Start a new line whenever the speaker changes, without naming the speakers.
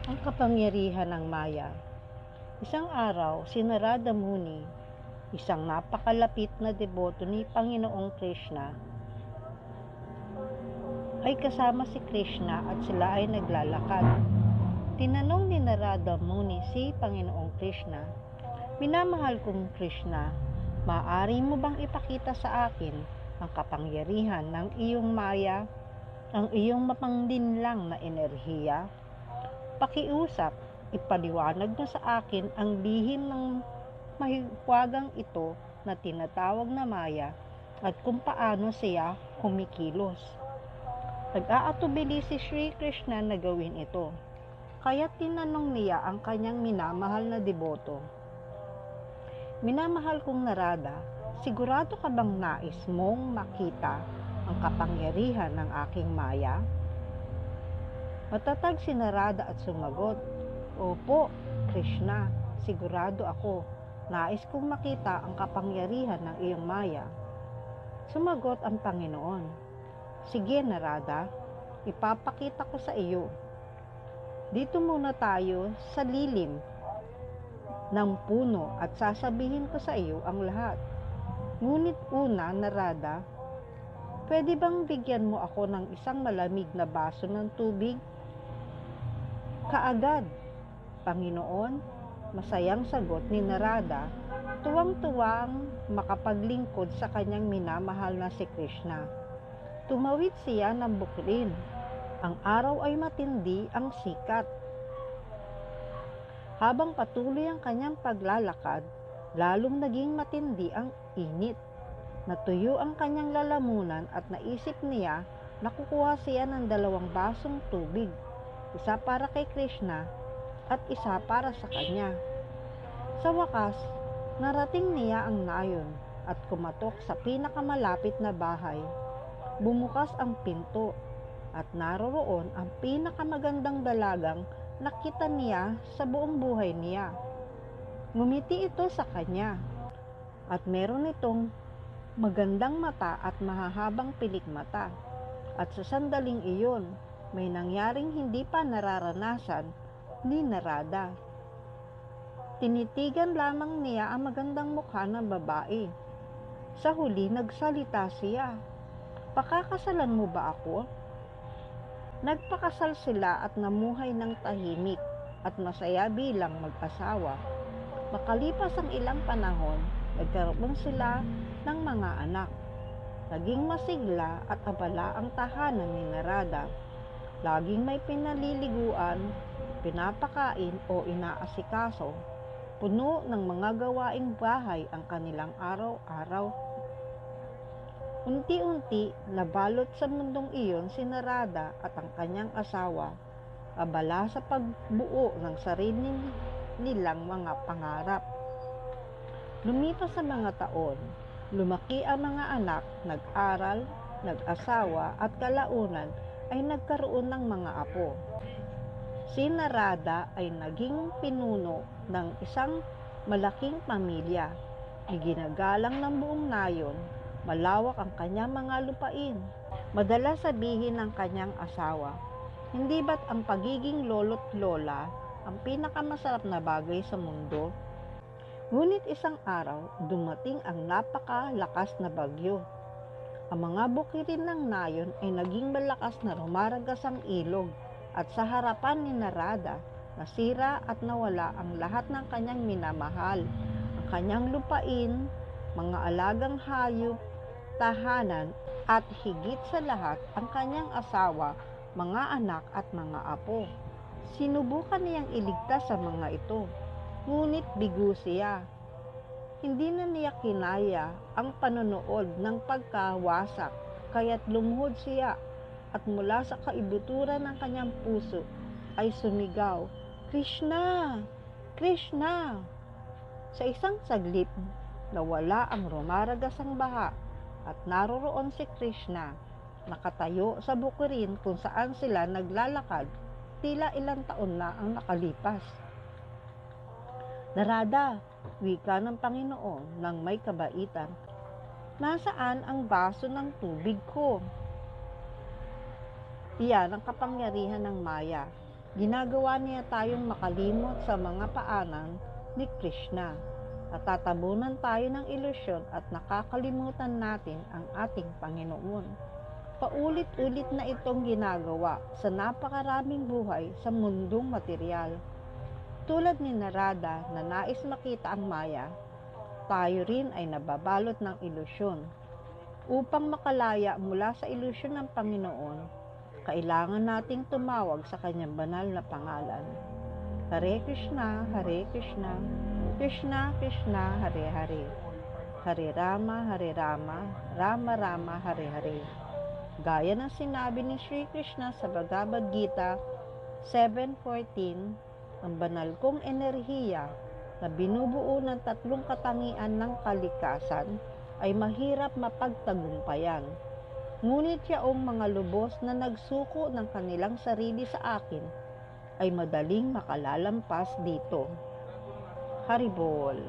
Ang kapangyarihan ng Maya. Isang araw, si Narada Muni, isang napakalapit na deboto ni Panginoong Krishna, ay kasama si Krishna at sila ay naglalakad. Tinanong ni Narada Muni si Panginoong Krishna, "Minamahal kong Krishna, maaari mo bang ipakita sa akin ang kapangyarihan ng iyong Maya, ang iyong mapanglinlang na enerhiya? Pakiusap, ipaliwanag mo sa akin ang lihim ng mahiwagang ito na tinatawag na Maya at kung paano siya kumikilos." Nag-aatubili si Sri Krishna na gawin ito, kaya tinanong niya ang kanyang minamahal na deboto, "Minamahal kong Narada, sigurado ka bang nais mong makita ang kapangyarihan ng aking Maya?" Matatag si Narada at sumagot, "Opo, Krishna, sigurado ako. Nais kong makita ang kapangyarihan ng iyong Maya." Sumagot ang Panginoon, "Sige Narada, ipapakita ko sa iyo. Dito muna tayo sa lilim ng puno at sasabihin ko sa iyo ang lahat. Ngunit una, Narada, pwede bang bigyan mo ako ng isang malamig na baso ng tubig?" "Kaagad, Panginoon," masayang sagot ni Narada, tuwang-tuwang makapaglingkod sa kanyang minamahal na si Krishna. Tumawid siya ng bukirin. Ang araw ay matindi ang sikat. Habang patuloy ang kanyang paglalakad, lalong naging matindi ang init. Natuyo ang kanyang lalamunan at naisip niya na kukuha siya ng 2 basong tubig, isa para kay Krishna at isa para sa kanya. Sa wakas, narating niya ang nayon at kumatok sa pinakamalapit na bahay. Bumukas ang pinto at naroroon ang pinakamagandang dalagang nakita niya sa buong buhay niya. Ngumiti ito sa kanya at meron itong magandang mata at mahahabang pilikmata. At sa sandaling iyon, may nangyaring hindi pa nararanasan ni Narada. Tinitigan lamang niya ang magandang mukha ng babae. Sa huli, nagsalita siya, "Pakakasalan mo ba ako?" Nagpakasal sila at namuhay ng tahimik at masaya bilang mag-asawa. Makalipas ang ilang panahon, nagkaroon sila ng mga anak. Naging masigla at abala ang tahanan ni Narada. Laging may pinaliliguan, pinapakain o inaasikaso. Puno ng mga gawaing bahay ang kanilang araw-araw. Unti-unti, nabalot sa mundong iyon si Narada at ang kanyang asawa, abala sa pagbuo ng sarili nilang mga pangarap. Lumipas ang mga taon, lumaki ang mga anak, nag-aral, nag-asawa at kalaunan ay nagkaroon ng mga apo. Si Narada ay naging pinuno ng isang malaking pamilya. Iginagalang ng buong nayon, malawak ang kanyang mga lupain. Madalas sabihin ng kanyang asawa, "Hindi ba't ang pagiging lolo't lola ang pinakamasarap na bagay sa mundo?" Ngunit isang araw, dumating ang napakalakas na bagyo. Ang mga bukirin ng nayon ay naging malakas na rumaragas ang ilog at sa harapan ni Narada, nasira at nawala ang lahat ng kanyang minamahal, ang kanyang lupain, mga alagang hayop, tahanan at higit sa lahat ang kanyang asawa, mga anak at mga apo. Sinubukan niyang iligtas sa mga ito, ngunit bigo siya. Hindi na niya kinaya ang panonood ng pagkawasak, kaya't lumuhod siya at mula sa kaibuturan ng kanyang puso ay sumigaw, "Krishna! Krishna!" Sa isang saglit, nawala ang rumaragasang baha at naroroon si Krishna, nakatayo sa bukirin kung saan sila naglalakad, tila ilang taon na ang nakalipas. "Narada," wika ng Panginoon ng may kabaitan, "nasaan ang baso ng tubig ko?" Iyan ang kapangyarihan ng Maya. Ginagawa niya tayong makalimot sa mga paanan ni Krishna at tatabunan tayo ng ilusyon at nakakalimutan natin ang ating Panginoon. Paulit-ulit na itong ginagawa sa napakaraming buhay sa mundong material. Tulad ni Narada na nais makita ang Maya, tayo rin ay nababalot ng ilusyon. Upang makalaya mula sa ilusyon ng Panginoon, kailangan nating tumawag sa kanyang banal na pangalan. Hare Krishna, Krishna Krishna, Hare Hare, Hare Rama, Rama Rama, Hare Hare. Gaya ng sinabi ni Sri Krishna sa Bhagavad Gita 7:14, ang banal kong enerhiya na binubuo ng tatlong katangian ng kalikasan ay mahirap mapagtagumpayan. Ngunit yaong mga lubos na nagsuko ng kanilang sarili sa akin ay madaling makalalampas dito. Haribol.